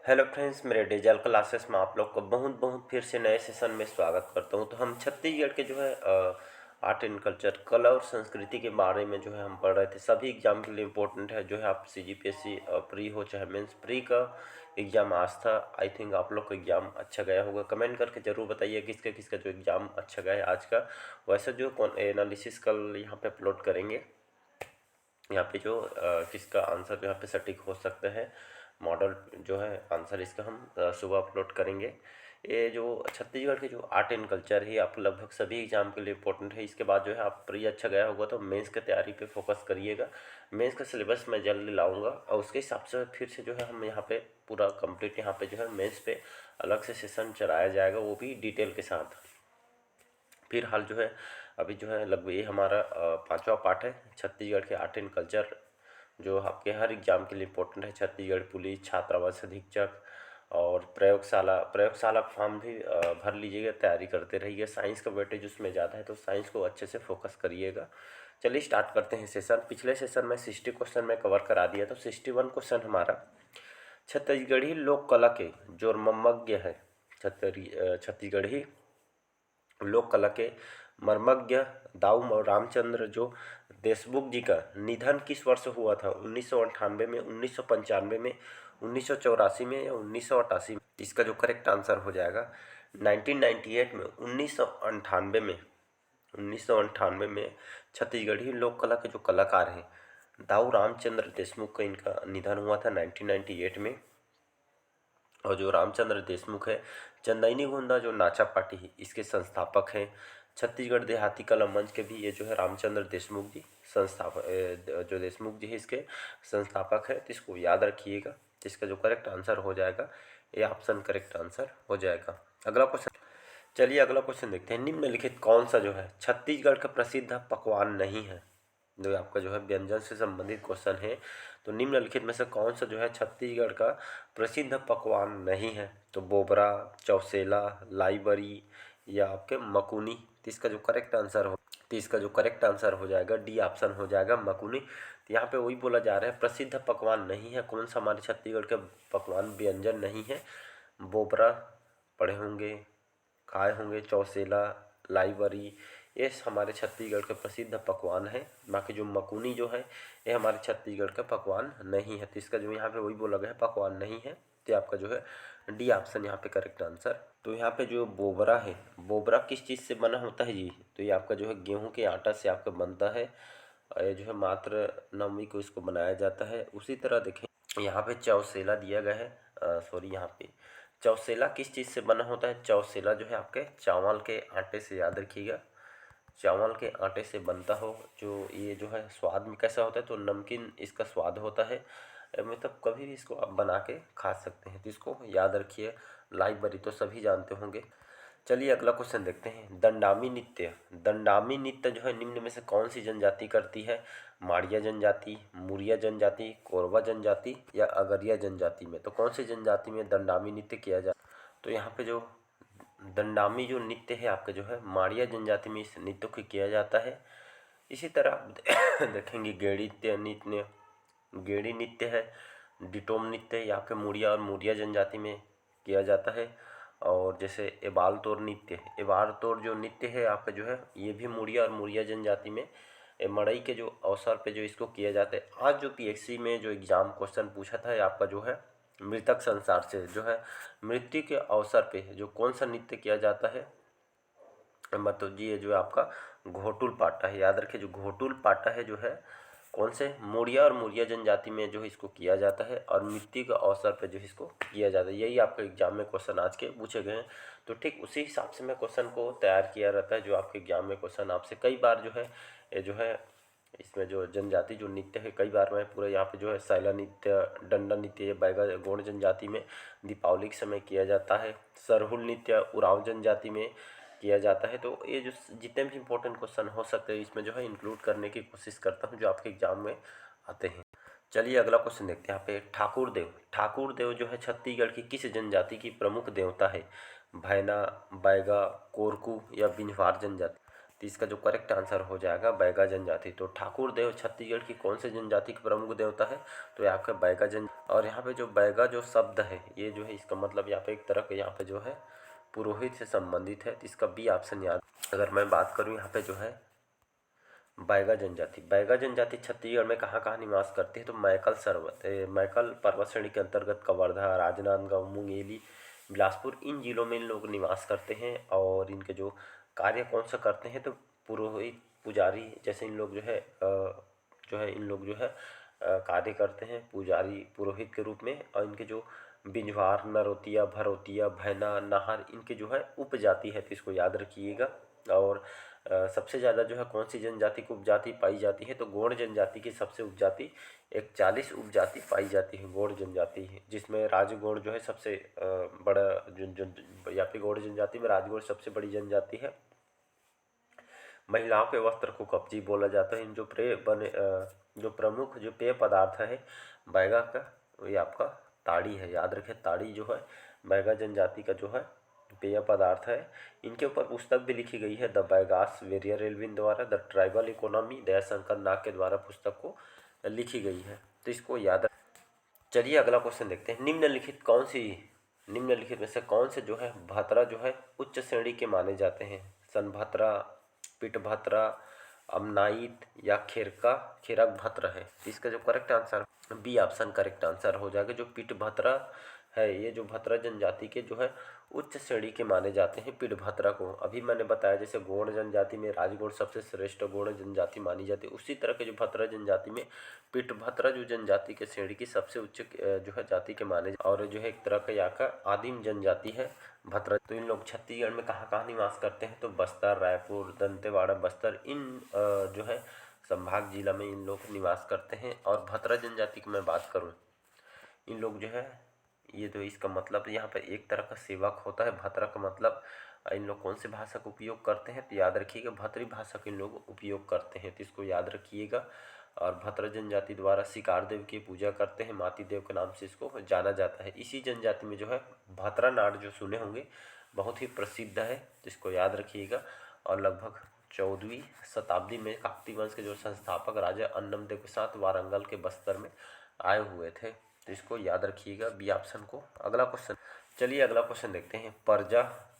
Hello friends, मेरे digital classes में आप लोग को बहुत बहुत फिर से नए सेशन में स्वागत करता हूं। तो हम छत्तीसगढ़ के जो है आर्ट एंड कल्चर, कला और संस्कृति के बारे में जो है हम पढ़ रहे थे। सभी एग्जाम के लिए इम्पोर्टेंट है। जो है आप सीजीपीएससी प्री हो चाहे मेंस प्री का एग्ज़ाम आज था। आई थिंक आप लोग का एग्ज़ाम अच्छा गया होगा। कमेंट करके ज़रूर बताइए किसका किसका जो एग्ज़ाम अच्छा गया है आज का। वैसे जो एनालिसिस कल यहाँ पे अपलोड करेंगे। यहाँ पे जो किसका आंसर यहाँ पे सटीक हो सकता है, मॉडल जो है आंसर इसका हम सुबह अपलोड करेंगे। ये जो छत्तीसगढ़ के जो आर्ट एंड कल्चर है आपको लगभग सभी एग्जाम के लिए इंपॉर्टेंट है। इसके बाद जो है आप प्री अच्छा गया होगा तो मेंस की तैयारी पे फोकस करिएगा। मेंस का सिलेबस मैं जल्दी लाऊंगा और उसके हिसाब से फिर से जो है हम यहाँ पे पूरा कंप्लीट यहाँ पे जो है मेंस पे अलग से सेशन चलाया जाएगा, वो भी डिटेल के साथ। फिलहाल जो है अभी जो है लगभग ये हमारा पांचवा पार्ट है छत्तीसगढ़ के आर्ट एंड कल्चर, जो आपके हर एग्जाम के लिए इम्पोर्टेंट है। छत्तीसगढ़ पुलिस, छात्रावास अधीक्षक और प्रयोगशाला फॉर्म भी भर लीजिएगा, तैयारी करते रहिए। साइंस का वेटेज उसमें ज़्यादा है तो साइंस को अच्छे से फोकस करिएगा। चलिए स्टार्ट करते हैं सेशन। पिछले सेशन में 60 क्वेश्चन में कवर करा दिया, तो 61 क्वेश्चन हमारा छत्तीसगढ़ी लोक कला के जो मर्मज्ञ है, छत्तीसगढ़ी लोक कला के मर्मज्ञ दाऊ रामचंद्र जो देशमुख जी का निधन किस वर्ष हुआ था? 1998 में, 1995 में, 1984 में या 1988 में? इसका जो करेक्ट आंसर हो जाएगा 1998 में, 1998 में। 1998 में छत्तीसगढ़ी लोक कला के जो कलाकार हैं दाऊ रामचंद्र देशमुख का इनका निधन हुआ था 1998 में। और जो रामचंद्र देशमुख है, चंदैनी गोंदा जो नाचा पार्टी है इसके संस्थापक हैं। छत्तीसगढ़ देहाती कला मंच के भी ये जो है रामचंद्र देशमुख जी संस्थापक, जो देशमुख जी है इसके संस्थापक है। तो इसको याद रखिएगा। इसका जो करेक्ट आंसर हो जाएगा ये ऑप्शन करेक्ट आंसर हो जाएगा। अगला क्वेश्चन, चलिए अगला क्वेश्चन देखते हैं। निम्नलिखित कौन सा जो है छत्तीसगढ़ का प्रसिद्ध पकवान नहीं है? जो आपका जो है व्यंजन से संबंधित क्वेश्चन है। तो निम्नलिखित में से कौन सा जो है छत्तीसगढ़ का प्रसिद्ध पकवान नहीं है? तो बोबरा, चौसेला, लाई बरी या आपके मकुनी। तो इसका जो करेक्ट आंसर हो जाएगा डी ऑप्शन हो जाएगा मकुनी। तो यहाँ पे वही बोला जा रहा है प्रसिद्ध पकवान नहीं है। कौन सा हमारे छत्तीसगढ़ के पकवान व्यंजन नहीं है? बोबरा पढ़े होंगे, खाए होंगे, चौसेला, लाई बरी, ये हमारे छत्तीसगढ़ के प्रसिद्ध पकवान है। बाकी जो मकुनी जो है ये हमारे छत्तीसगढ़ का पकवान नहीं है। तो इसका जो यहाँ पे वही बोला गया है पकवान नहीं है। तो आपका जो है डी ऑप्शन यहाँ पे करेक्ट आंसर। तो यहाँ पे जो बोबरा है, बोबरा किस चीज़ से बना होता है जी? तो ये आपका जो है गेहूं के आटा से आपका बनता है। ये जो है मात्र नवमी को इसको बनाया जाता है। उसी तरह देखें यहाँ पे चौसेला दिया गया है, सॉरी यहाँ पे चौसेला किस चीज़ से बना होता है? चौसेला जो है आपके चावल के आटे से, याद रखिएगा, चावल के आटे से बनता हो। जो ये जो है स्वाद में कैसा होता है? तो नमकीन इसका स्वाद होता है। मतलब कभी भी इसको आप बना के खा सकते हैं। तो इसको याद रखिए। लाई बरी तो सभी जानते होंगे। चलिए अगला क्वेश्चन देखते हैं। दंडामी नृत्य जो है निम्न में से कौन सी जनजाति करती है? माड़िया जनजाति, मुरिया जनजाति, कोरवा जनजाति या अगरिया जनजाति में? तो कौन सी जनजाति में दंडामी नृत्य किया जाता है? तो यहाँ पे जो दंडामी जो नृत्य है आपका जो है माड़िया जनजाति में इस नृत्य को किया जाता है। इसी तरह आप देखेंगे गेड़ी नृत्य है, डिटोम नृत्य या आपके मुड़िया और मुरिया जनजाति में किया जाता है। और जैसे एबाल तोर नृत्य है, एबाल तोर जो नृत्य है आपका जो है ये भी मुड़िया और मुरिया जनजाति में मड़ई के जो अवसर पे जो इसको किया जाता है। आज जो पीएससी में जो एग्जाम क्वेश्चन पूछा था आपका जो है मृतक संसार से जो है मृत्यु के अवसर पे जो कौन सा नृत्य किया जाता है? मतलब जी ये जो आपका घोटुल पाटा है, याद रखिए जो घोटुल पाटा है जो है कौन से मुड़िया और मुरिया जनजाति में जो इसको किया जाता है और मृत्यु के अवसर पर जो इसको किया जाता है। यही आपके एग्जाम में क्वेश्चन आज के पूछे गए हैं। तो ठीक उसी हिसाब से मैं क्वेश्चन को तैयार किया रहता है। जो आपके एग्जाम में क्वेश्चन आपसे कई बार जो है ये जो है इसमें जो जनजाति जो नृत्य है कई बार मैं पूरा यहाँ पे जो है सैला नृत्य, डंडा नृत्य बैगा गौड़ जनजाति में दीपावली के समय किया जाता है। सरहुल नृत्य उरांव जनजाति में किया जाता है। तो ये जो जितने भी इंपॉर्टेंट क्वेश्चन हो सकते हैं इसमें जो है इंक्लूड करने की कोशिश करता हूँ जो आपके एग्जाम में आते हैं। चलिए अगला क्वेश्चन देखते हैं। यहाँ पे ठाकुर देव जो है छत्तीसगढ़ की किस जनजाति की प्रमुख देवता है? भैना, बैगा, कोरकू या बिंझवार जनजाति? तो इसका जो करेक्ट आंसर हो जाएगा बैगा जनजाति। तो ठाकुर देव छत्तीसगढ़ की कौन सी जनजाति के प्रमुख देवता है? तो ये आपका बैगा जन। और यहाँ पे जो बैगा जो शब्द है ये जो है इसका मतलब यहाँ पे एक तरह का यहाँ पे जो है पुरोहित से संबंधित है। तो इसका बी ऑप्शन याद। अगर मैं बात करूँ यहाँ पे जो है बैगा जनजाति छत्तीसगढ़ में कहाँ कहाँ निवास करती है? तो मैकल पर्वत श्रेणी के अंतर्गत कवर्धा, राजनांदगांव, मुंगेली, बिलासपुर, इन जिलों में इन लोग निवास करते हैं। और इनके जो कार्य कौन सा करते हैं? तो पुरोहित, पुजारी जैसे इन लोग जो है कार्य करते हैं पुजारी, पुरोहित के रूप में। और इनके जो बिंजवार, नरोतिया, भरोतिया, भैना, नाहर इनके जो है उपजाति है, तो इसको याद रखिएगा। और सबसे ज़्यादा जो है कौन सी जनजाति की उपजाति पाई जाती है? तो गौड़ जनजाति की सबसे उपजाति 41 उपजाति पाई जाती है गौड़ जनजाति है, जिसमें राजगौड़ जो है सबसे बड़ा या फिर गौड़ जनजाति में राजगौड़ सबसे बड़ी जनजाति है। महिलाओं के वस्त्र को कपची बोला जाता है। इन जो प्रमुख जो पेय पदार्थ है बैगा का, ये आपका ताड़ी है। याद रखें, ताड़ी जो है बैगा जनजाति का जो है पेय पदार्थ है। इनके ऊपर पुस्तक भी लिखी गई है द बैगास वेरियर एल्विन द्वारा, द ट्राइबल इकोनॉमी दयाशंकर नाग के द्वारा पुस्तक को लिखी गई है, तो इसको याद रख। चलिए अगला क्वेश्चन देखते हैं। निम्नलिखित में से कौन से जो है भात्रा जो है उच्च श्रेणी के माने जाते हैं? सनभात्रा, पिटभात्रा, अमनाइत या खेरक भात्रा है। इसका जो correct answer B option correct answer हो जाएगा। जो पिटभात्रा है ये जो भात्रा जनजाति के जो है उच्च श्रेणी के माने जाते हैं पिटभात्रा को। अभी मैंने बताया जैसे गौड़ जनजाति में राजगौड़ सबसे श्रेष्ठ गौड़ जनजाति मानी जाती है, उसी तरह के जो भात्रा जनजाति में पिटभात्रा जो जनजाति के श्रेणी की सबसे उच्च जो है जाति के माने। और जो है एक तरह का यहाँ का आदिम जनजाति है भात्रा। तो इन लोग छत्तीसगढ़ में कहाँ कहाँ निवास करते हैं? तो बस्तर, रायपुर, दंतेवाड़ा, बस्तर इन जो है संभाग जिला में इन लोग निवास करते हैं। और भात्रा जनजाति की मैं बात करूँ, इन लोग जो है ये तो इसका मतलब यहाँ पर एक तरह का सेवक होता है। भात्रा का मतलब इन लोग कौन सी भाषा का उपयोग करते हैं? तो याद रखिएगा भात्री भाषा का इन लोग उपयोग करते हैं, तो इसको याद रखिएगा। और भात्रा जनजाति द्वारा शिकार देव की पूजा करते हैं, माती देव के नाम से इसको जाना जाता है। इसी जनजाति में जो है भात्रा नाट जो सुने होंगे बहुत ही प्रसिद्ध है, तो इसको याद रखिएगा। और लगभग 14वीं शताब्दी में काकती वंश के जो संस्थापक राजा अन्नमदेव के साथ वारंगल के बस्तर में आए हुए थे, तो इसको याद रखिएगा बी ऑप्शन को। अगला क्वेश्चन, चलिए अगला क्वेश्चन देखते हैं।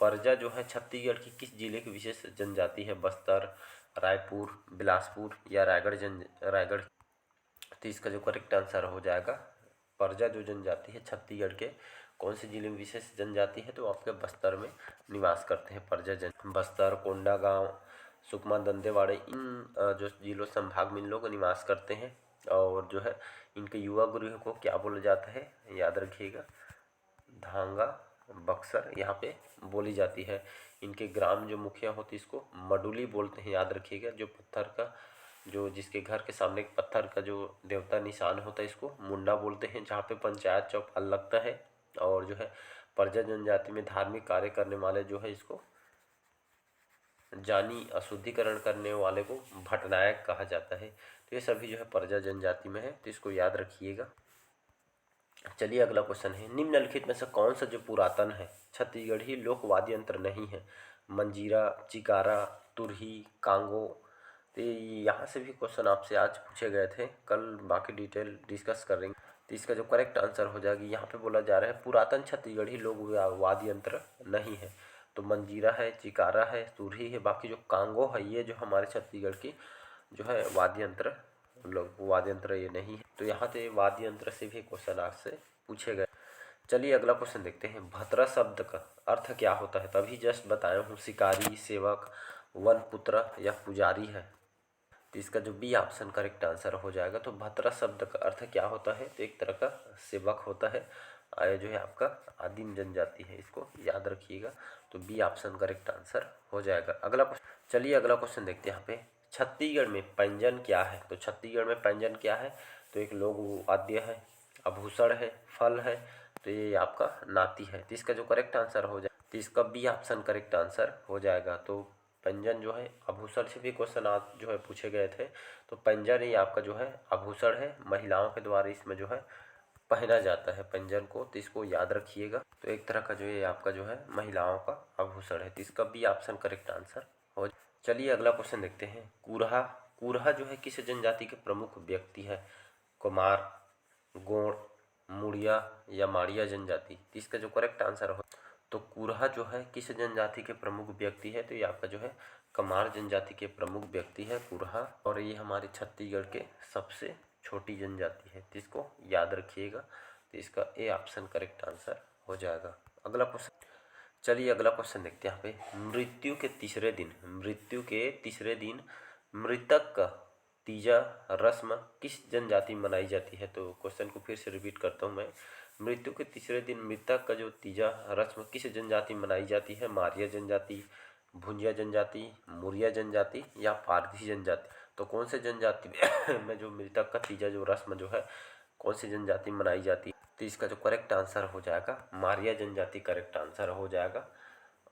परजा जो है छत्तीसगढ़ की किस जिले की विशेष जनजाति है? बस्तर, रायपुर, बिलासपुर या रायगढ़। तो इसका जो करेक्ट आंसर हो जाएगा परजा जो जनजाति है छत्तीसगढ़ के कौन से जिले में विशेष जनजाति है? तो आपके बस्तर में निवास करते हैं परजा जन। बस्तर, कोंडागांव, सुकमा, दंतेवाड़ा इन जो जिलों संभाग में इन लोग निवास करते हैं। और जो है इनके युवा गृह को क्या बोला जाता है? याद रखिएगा धांगा बक्सर यहाँ पे बोली जाती है। इनके ग्राम जो मुखिया होती है इसको मडुली बोलते हैं, याद रखिएगा। जो पत्थर का जो जिसके घर के सामने पत्थर का जो देवता निशान होता है इसको मुंडा बोलते हैं, जहाँ पे पंचायत चौपाल लगता है। और जो है परजा जनजाति में धार्मिक कार्य करने वाले जो है इसको जानी अशुद्धिकरण करने वाले को भटनायक कहा जाता है। तो ये सभी जो है परजा जनजाति में है, तो इसको याद रखिएगा। चलिए अगला क्वेश्चन है। निम्नलिखित में से कौन सा जो पुरातन है छत्तीसगढ़ी लोक वाद्य यंत्र नहीं है? मंजीरा, चिकारा, तुरही, कांगो। तो यहाँ से भी क्वेश्चन आपसे आज पूछे गए थे, कल बाकी डिटेल डिस्कस करेंगे। तो इसका जो करेक्ट आंसर हो जाएगी, यहाँ पे बोला जा रहा है पुरातन छत्तीसगढ़ी लोक वाद्य यंत्र नहीं है। तो मंजीरा है, चिकारा है, तुरही है, बाकी जो कांगो है ये जो हमारे छत्तीसगढ़ की जो है वाद्य यंत्र वाद्य यंत्र ये नहीं है। तो यहाँ से वाद्य यंत्र से भी क्वेश्चन आज से पूछे गए। चलिए अगला क्वेश्चन देखते हैं। भतरा शब्द का अर्थ क्या होता है? तभी जस्ट बताया हूँ, शिकारी, सेवक, वन पुत्र या पुजारी है। तो इसका जो बी ऑप्शन करेक्ट आंसर हो जाएगा। तो भतरा शब्द का अर्थ क्या होता है? तो एक तरह का सेवक होता है, जो है आपका आदिम जनजाति है, इसको याद रखिएगा। तो बी ऑप्शन करेक्ट आंसर हो जाएगा। अगला क्वेश्चन, चलिए अगला क्वेश्चन देखते हैं। यहाँ पे छत्तीसगढ़ में पैंजन क्या है? तो छत्तीसगढ़ में पैंजन क्या है? तो एक लोक वाद्य है, आभूषण है, फल है, तो ये आपका नाती है। तो इसका जो करेक्ट आंसर हो जाए, तो इसका बी ऑप्शन करेक्ट आंसर हो जाएगा। तो पैंजन जो है आभूषण से भी क्वेश्चन आज जो है पूछे गए थे। तो पैंजन ही आपका जो है आभूषण है, महिलाओं के द्वारा इसमें जो है पहना जाता है पैंजन को, तो इसको याद रखिएगा। तो एक तरह का जो ये आपका जो है महिलाओं का आभूषण है, तो इसका बी ऑप्शन करेक्ट आंसर हो। चलिए अगला क्वेश्चन देखते हैं। कुरहा, कुरहा जो है किस जनजाति के प्रमुख व्यक्ति है? कुमार, गोंड, मुड़िया या माड़िया जनजाति? तो इसका जो करेक्ट आंसर हो, तो कुरहा जो है किस जनजाति के प्रमुख व्यक्ति है? तो ये आपका जो है कमार जनजाति के प्रमुख व्यक्ति है कुरहा, और ये हमारे छत्तीसगढ़ के सबसे छोटी जनजाति है, तो इसको याद रखिएगा। तो इसका ए ऑप्शन करेक्ट आंसर हो जाएगा। अगला क्वेश्चन, चलिए अगला क्वेश्चन देखते हैं। यहाँ पे मृत्यु के तीसरे दिन, मृत्यु के तीसरे दिन मृतक का तीजा रस्म किस जनजाति में मनाई जाती है? तो क्वेश्चन को फिर से रिपीट करता हूँ मैं। मृत्यु के तीसरे दिन मृतक का जो तीजा रस्म किस जनजाति में मनाई जाती है? मारिया जनजाति, भुंजिया जनजाति, मुरिया जनजाति या पारधी जनजाति? तो कौन से जनजाति में जो मृतक का तीजा जो रस्म जो है कौन सी जनजाति में मनाई जाती है? तो इसका जो करेक्ट आंसर हो जाएगा मारिया जनजाति करेक्ट आंसर हो जाएगा।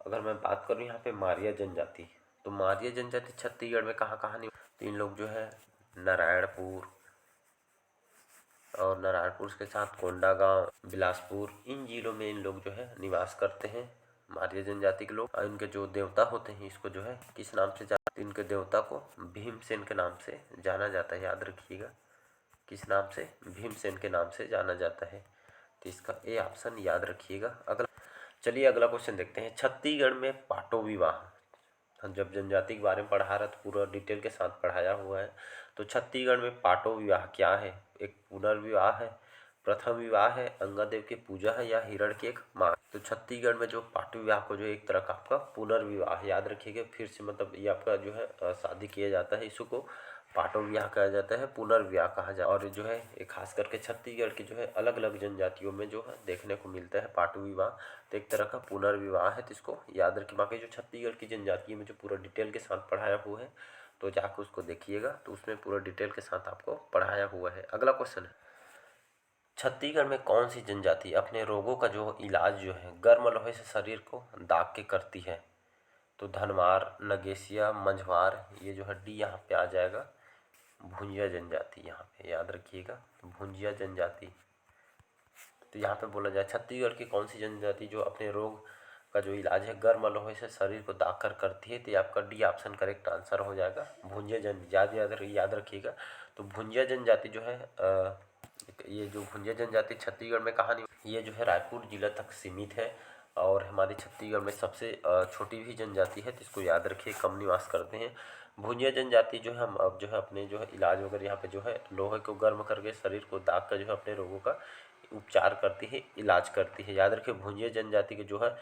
अगर मैं बात करूँ यहाँ पे मारिया जनजाति, तो मारिया जनजाति छत्तीसगढ़ में कहाँ कहाँ नहीं, तो इन लोग जो है नारायणपुर और नारायणपुर के साथ कोंडागांव, बिलासपुर, इन जिलों में इन लोग जो है निवास करते हैं मारिया जनजाति के लोग। इनके जो देवता होते हैं इसको जो है किस नाम से जाना, इनके देवता को भीमसेन के नाम से जाना जाता है, याद रखिएगा। किस नाम से? भीमसेन के नाम से जाना जाता है। तो इसका ए ऑप्शन याद रखिएगा। अगला, चलिए अगला क्वेश्चन देखते हैं। छत्तीसगढ़ में पाटो विवाह, हम जब जनजाति के बारे में पढ़ा रहा था पूरा डिटेल के साथ पढ़ाया हुआ है। तो छत्तीसगढ़ में पाटो विवाह क्या है? एक पुनर्विवाह है, प्रथम विवाह है, अंगादेव की पूजा है या हिरण की एक मां? तो छत्तीसगढ़ में जो पाटो विवाह को जो एक तरह का आपका पुनर्विवाह, याद रखिएगा फिर से, मतलब ये आपका जो है शादी किया जाता है, इसको पाटो विवाह कहा जाता है, पुनर्विवाह कहा जाता है। और जो है ये खास करके छत्तीसगढ़ की जो है अलग अलग जनजातियों में जो है देखने को मिलता है पाटो विवाह, तो एक तरह का पुनर्विवाह है, तो इसको याद रखिए। बाकी जो छत्तीसगढ़ की जनजातियों में जो पूरा डिटेल के साथ पढ़ाया हुआ है तो जाकर उसको देखिएगा, तो उसमें पूरा डिटेल के साथ आपको पढ़ाया हुआ है। अगला क्वेश्चन है, छत्तीसगढ़ में कौन सी जनजाति अपने रोगों का जो इलाज जो है गर्म लोहे से शरीर को दाग के करती है? तो धनवार, नगेशिया, मंझवार, ये जो है डी यहाँ पे आ जाएगा भुंजिया जनजाति, यहाँ पे याद रखिएगा भुंजिया जनजाति। तो यहाँ पे बोला जाए छत्तीसगढ़ की कौन सी जनजाति जो अपने रोग का जो इलाज है गर्म लोहे से शरीर को दाग कर करती है? तो ये आपका डी ऑप्शन करेक्ट आंसर हो जाएगा भुंजिया याद रखिएगा। तो भुंजिया जनजाति जो है ये जो भुंजिया जनजाति छत्तीसगढ़ में कहाँ नहीं, ये जो है रायपुर जिला तक सीमित है और हमारे छत्तीसगढ़ में सबसे छोटी भी जनजाति है, तो इसको याद रखिए, कम निवास करते हैं। भुंजिया जनजाति जो है हम अब जो है अपने जो है इलाज वगैरह यहाँ पे जो है लोहे को गर्म करके शरीर को दाग कर जो है अपने रोगों का उपचार करती है, इलाज करती है। याद रखिए भुंजिया जनजाति के जो है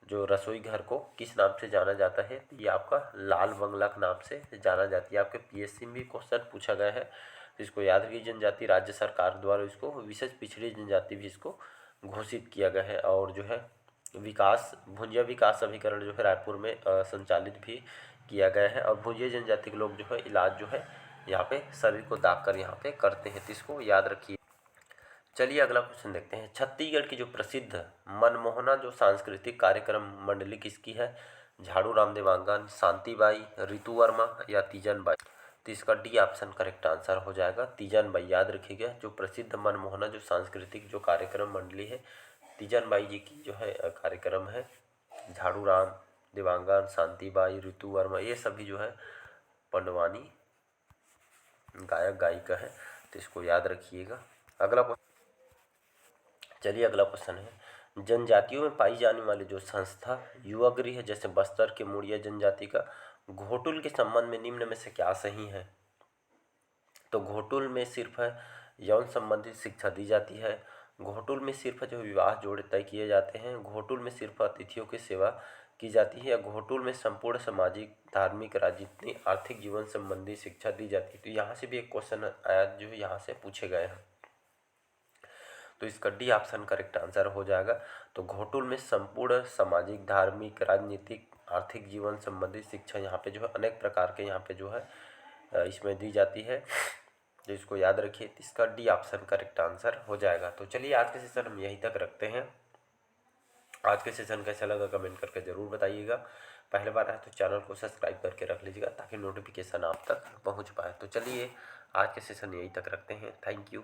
जो रसोई घर को किस नाम से जाना जाता है? तो ये आपका लाल बंगला के नाम से जाना जाती है। आपके पीएससी में भी क्वेश्चन पूछा गया है, तो इसको याद रखिए। जनजाति राज्य सरकार द्वारा इसको विशेष पिछड़ी जनजाति भी इसको घोषित किया गया है। और जो है विकास भुंजिया विकास अभिकरण जो है रायपुर में संचालित भी किया गया है। और भुंजिया जनजाति के लोग जो है इलाज जो है यहाँ पे शरीर को दाग कर यहाँ पे करते हैं, तो इसको याद रखिए। चलिए अगला क्वेश्चन देखते हैं। छत्तीसगढ़ की जो प्रसिद्ध मनमोहना जो सांस्कृतिक कार्यक्रम मंडली किसकी है? झाड़ू राम देवांगन, शांतिबाई, रितु वर्मा या तीजन बाई? तो इसका डी ऑप्शन करेक्ट आंसर हो जाएगा तीजन बाई। याद रखिएगा जो प्रसिद्ध मनमोहना जो सांस्कृतिक जो कार्यक्रम मंडली है तीजन बाई जी की जो है कार्यक्रम है। झाड़ू राम देवांगन, शांतिबाई, रितु वर्मा, ये सभी जो है पंडवानी गायक गायिका है, तो इसको याद रखिएगा। अगला चलिए अगला क्वेश्चन है। जनजातियों में पाई जाने वाली जो संस्था युवा गृह है जैसे बस्तर के मुड़िया जनजाति का घोटुल के संबंध में निम्न में से क्या सही है? तो घोटुल में सिर्फ यौन संबंधित शिक्षा दी जाती है, घोटुल में सिर्फ जो विवाह जोड़े तय किए जाते हैं, घोटुल में सिर्फ अतिथियों की सेवा की जाती है, या घोटुल में संपूर्ण सामाजिक, धार्मिक, राजनीतिक, आर्थिक जीवन संबंधी शिक्षा दी जाती है? तो यहाँ से भी एक क्वेश्चन आया जो यहाँ से पूछे गए हैं, तो इसका डी ऑप्शन करेक्ट आंसर हो जाएगा। तो घोटुल में संपूर्ण सामाजिक, धार्मिक, राजनीतिक, आर्थिक जीवन संबंधी शिक्षा यहाँ पे जो है अनेक प्रकार के यहाँ पे जो है इसमें दी जाती है, तो इसको याद रखिए। इसका डी ऑप्शन करेक्ट आंसर हो जाएगा। तो चलिए आज के सेशन हम यहीं तक रखते हैं। आज के सेशन कैसा लगा कमेंट करके ज़रूर बताइएगा। पहले बार आए तो चैनल को सब्सक्राइब करके रख लीजिएगा ताकि नोटिफिकेशन आप तक पहुँच पाए। तो चलिए आज के सेशन यहीं तक रखते हैं। Thank you.